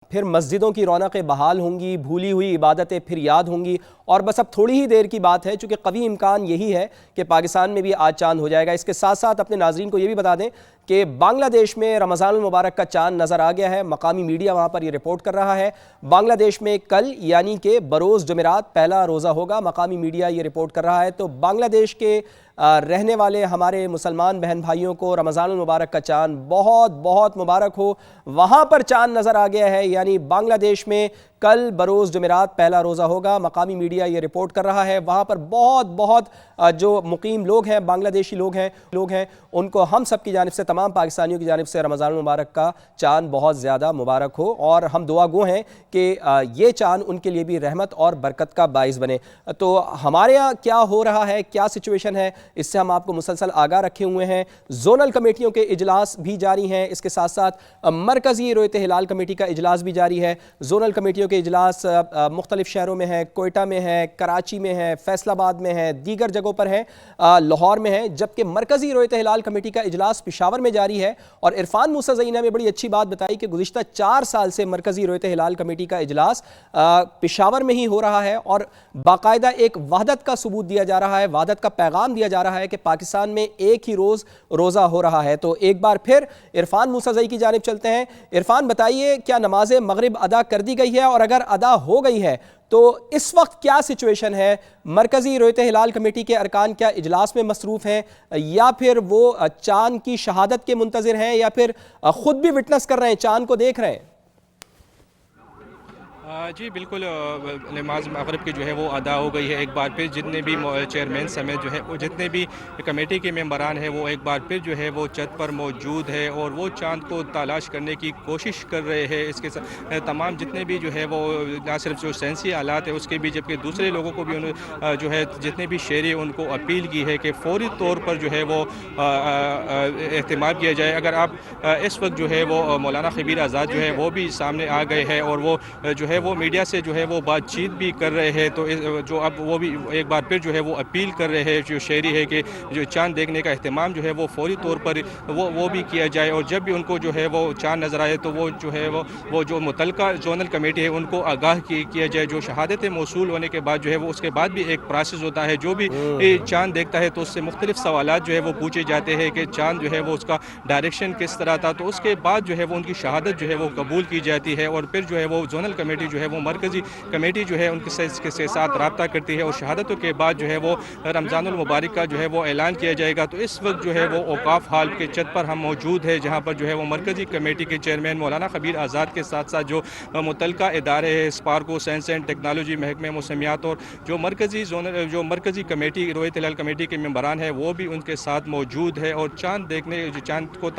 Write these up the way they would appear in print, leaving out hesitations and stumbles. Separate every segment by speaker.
Speaker 1: پھر مسجدوں کی رونقیں بحال ہوں گی، بھولی ہوئی عبادتیں پھر یاد ہوں گی، اور بس اب تھوڑی ہی دیر کی بات ہے، چونکہ قوی امکان یہی ہے کہ پاکستان میں بھی آج چاند ہو جائے گا۔ اس کے ساتھ ساتھ اپنے ناظرین کو یہ بھی بتا دیں کہ بنگلہ دیش میں رمضان المبارک کا چاند نظر آ گیا ہے۔ مقامی میڈیا وہاں پر یہ رپورٹ کر رہا ہے۔ بنگلہ دیش میں کل یعنی کہ بروز جمعرات پہلا روزہ ہوگا، مقامی میڈیا یہ رپورٹ کر رہا ہے۔ تو بنگلہ دیش کے رہنے والے ہمارے مسلمان بہن بھائیوں کو رمضان المبارک کا چاند بہت بہت مبارک ہو۔ وہاں پر چاند نظر آ گیا ہے، یعنی بنگلہ دیش میں کل بروز جمعرات پہلا روزہ ہوگا، مقامی میڈیا یہ رپورٹ کر رہا ہے۔ وہاں پر بہت جو مقیم لوگ ہیں، بنگلہ دیشی لوگ ہیں ان کو ہم سب کی جانب سے، تمام پاکستانیوں کی جانب سے رمضان المبارک کا چاند بہت زیادہ مبارک ہو، اور ہم دعا گو ہیں کہ یہ چاند ان کے لیے بھی رحمت اور برکت کا باعث بنے۔ تو ہمارے ہاں کیا ہو رہا ہے، کیا سچویشن ہے، اس سے ہم آپ کو مسلسل آگاہ رکھے ہوئے ہیں۔ زونل کمیٹیوں کے اجلاس بھی جاری ہیں، اس کے ساتھ ساتھ مرکزی رویت ہلال کمیٹی کا اجلاس بھی جاری ہے۔ زونل کمیٹیوں کے اجلاس مختلف شہروں میں ہیں، کوئٹہ میں ہے، کراچی میں ہے، فیصل آباد میں ہے، دیگر جگہوں پر ہے، لاہور میں ہے، جبکہ مرکزی رویت ہلال کمیٹی کا اجلاس پشاور میں جاری ہے۔ اور عرفان موسیٰ زئی نے بڑی اچھی بات بتائی کہ گزشتہ 4 سال سے مرکزی رویت ہلال کمیٹی کا اجلاس پشاور میں ہی ہو رہا ہے، اور باقاعدہ ایک وحدت کا ثبوت دیا جا رہا ہے، وحدت کا پیغام دیا جا رہا ہے کہ پاکستان میں ایک ہی روز روزہ ہو رہا ہے۔ تو ایک بار پھر عرفان موسیٰ زئی کی جانب چلتے ہیں۔ عرفان بتائیے، کیا نماز مغرب ادا کر دی گئی ہے، اور اگر ادا ہو گئی ہے تو اس وقت کیا سچویشن ہے؟ مرکزی رویت ہلال کمیٹی کے ارکان کیا اجلاس میں مصروف ہیں، یا پھر وہ چاند کی شہادت کے منتظر ہیں، یا پھر خود بھی وٹنس کر رہے ہیں، چاند کو دیکھ رہے ہیں؟
Speaker 2: جی بالکل، نماز مغرب کی جو ہے وہ ادا ہو گئی ہے ایک بار پھر۔ جتنے بھی چیئرمین سمیت جو ہے وہ جتنے بھی کمیٹی کے ممبران ہیں وہ ایک بار پھر جو ہے وہ چھت پر موجود ہے، اور وہ چاند کو تلاش کرنے کی کوشش کر رہے ہیں۔ اس کے ساتھ تمام جتنے بھی جو ہے وہ نہ صرف جو سائنسی آلات ہیں اس کے بھی، جبکہ دوسرے لوگوں کو بھی جو ہے جتنے بھی شہری ان کو اپیل کی ہے کہ فوری طور پر جو ہے وہ اہتمام کیا جائے۔ اگر آپ اس وقت جو ہے وہ مولانا خبیر آزاد جو ہے وہ بھی سامنے آ گئے ہیں، اور وہ جو ہے وہ میڈیا سے جو ہے وہ بات چیت بھی کر رہے ہیں، تو جو اب وہ بھی ایک بار پھر جو ہے وہ اپیل کر رہے ہیں جو شہری ہے کہ جو چاند دیکھنے کا اہتمام جو ہے وہ فوری طور پر وہ بھی کیا جائے، اور جب بھی ان کو جو ہے وہ چاند نظر آئے تو وہ جو ہے وہ جو متعلقہ زونل کمیٹی ہے ان کو آگاہ کیا جائے۔ جو شہادتیں موصول ہونے کے بعد جو ہے وہ اس کے بعد بھی ایک پروسیس ہوتا ہے، جو بھی چاند دیکھتا ہے تو اس سے مختلف سوالات جو ہے وہ پوچھے جاتے ہیں کہ چاند جو ہے وہ اس کا ڈائریکشن کس طرح تھا، تو اس کے بعد جو ہے وہ ان کی شہادت جو ہے وہ قبول کی جاتی ہے، اور پھر جو ہے وہ زونل کمیٹی جو ہے وہ مرکزی کمیٹی جو ہے ان کے ساتھ رابطہ کرتی ہے، اور شہادتوں کے بعد جو ہے وہ رمضان المبارک کا جو ہے وہ اعلان کیا جائے گا۔ تو اس وقت جو ہے وہ اوقاف ہال کے چھت پر ہم موجود ہے، جہاں پر جو ہے وہ مرکزی کمیٹی کے چیئرمین مولانا خبیر آزاد کے ساتھ ساتھ جو متعلقہ ادارے ہیں، اسپارکو سائنس اینڈ ٹیکنالوجی، محکمہ موسمیات، اور جو مرکزی کمیٹی رویت ہلال کمیٹی کے ممبران ہیں وہ بھی ان کے ساتھ موجود ہے، اور چاند کو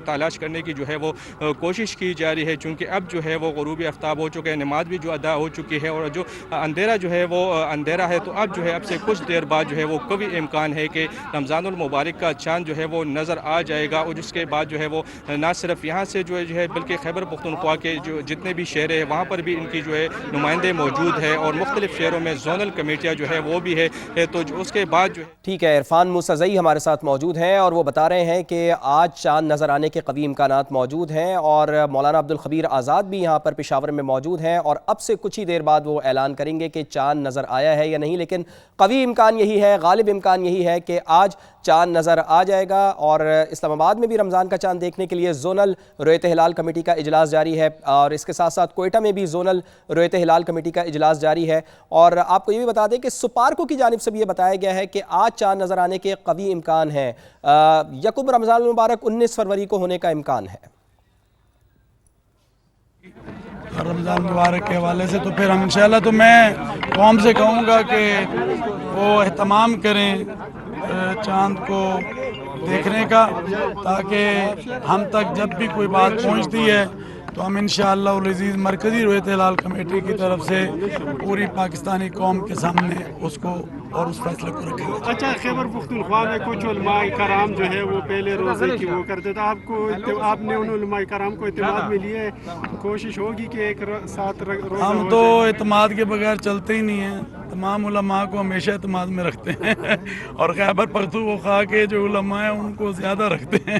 Speaker 2: تلاش کرنے کی جو ہے وہ کوشش کی جا رہی ہے، چونکہ اب جو ہے وہ غروب آفتاب ہو چکے ہیں، نماز بھی جو ادا ہو چکی ہے، اور جو اندھیرا جو ہے وہ اندھیرا ہے، تو اب جو ہے اب سے کچھ دیر بعد جو ہے وہ قوی امکان ہے کہ رمضان المبارک کا چاند جو ہے وہ نظر آ جائے گا، اور جس کے بعد جو ہے وہ نہ صرف یہاں سے جو ہے بلکہ خیبر پختونخوا کے جو جتنے بھی شہر ہیں وہاں پر بھی ان کی جو ہے نمائندے موجود ہیں، اور مختلف شہروں میں زونل کمیٹیاں جو ہے وہ بھی ہے، تو اس کے بعد جو ہے
Speaker 1: ٹھیک ہے، عرفان موسیٰ زئی ہمارے ساتھ موجود ہیں، اور وہ بتا رہے ہیں کہ آج چاند نظر آنے کے قوی امکانات موجود ہیں، اور مولانا عبدالخبیر آزاد بھی یہاں پر پشاور میں موجود ہیں، اور اب سے کچھ ہی دیر بعد وہ اعلان کریں گے کہ چاند نظر آیا ہے یا نہیں، لیکن قوی امکان یہی ہے، غالب امکان یہی ہے کہ آج چاند نظر آ جائے گا۔ اور اسلام آباد میں بھی رمضان کا چاند دیکھنے کے لیے زونل رویت ہلال کمیٹی کا اجلاس جاری ہے، اور اس کے ساتھ ساتھ کوئٹہ میں بھی زونل رویت ہلال کمیٹی کا اجلاس جاری ہے۔ اور آپ کو یہ بھی بتا دیں کہ سپارکو کی جانب سے بھی یہ بتایا گیا ہے کہ آج چاند نظر آنے کے قوی امکان ہیں، یکم رمضان المبارک 19 فروری کو ہونے کا امکان ہے۔
Speaker 3: رمضان مبارک کے حوالے سے تو پھر ہم انشاءاللہ تو میں قوم سے کہوں گا کہ وہ اہتمام کریں چاند کو دیکھنے کا، تاکہ ہم تک جب بھی کوئی بات پہنچتی ہے تو ہم انشاءاللہ العزیز مرکزی رویت ہلال کمیٹی کی طرف سے پوری پاکستانی قوم کے سامنے اس کو اور اس فیصلے کو رکھیں گے۔
Speaker 4: اچھا، خیبر پختونخوا میں کچھ علماء کرام جو ہے وہ پہلے روزے کی وہ کرتے تھے، آپ نے ان علماء کرام کو اعتماد میں لیے، کوشش ہوگی کہ ایک ساتھ روزہ
Speaker 3: ہم تو اعتماد کے بغیر چلتے ہی نہیں ہیں، تمام علماء کو ہمیشہ اعتماد میں رکھتے ہیں، اور خیبر پختونخوا کے جو علماء ہیں ان کو زیادہ رکھتے ہیں۔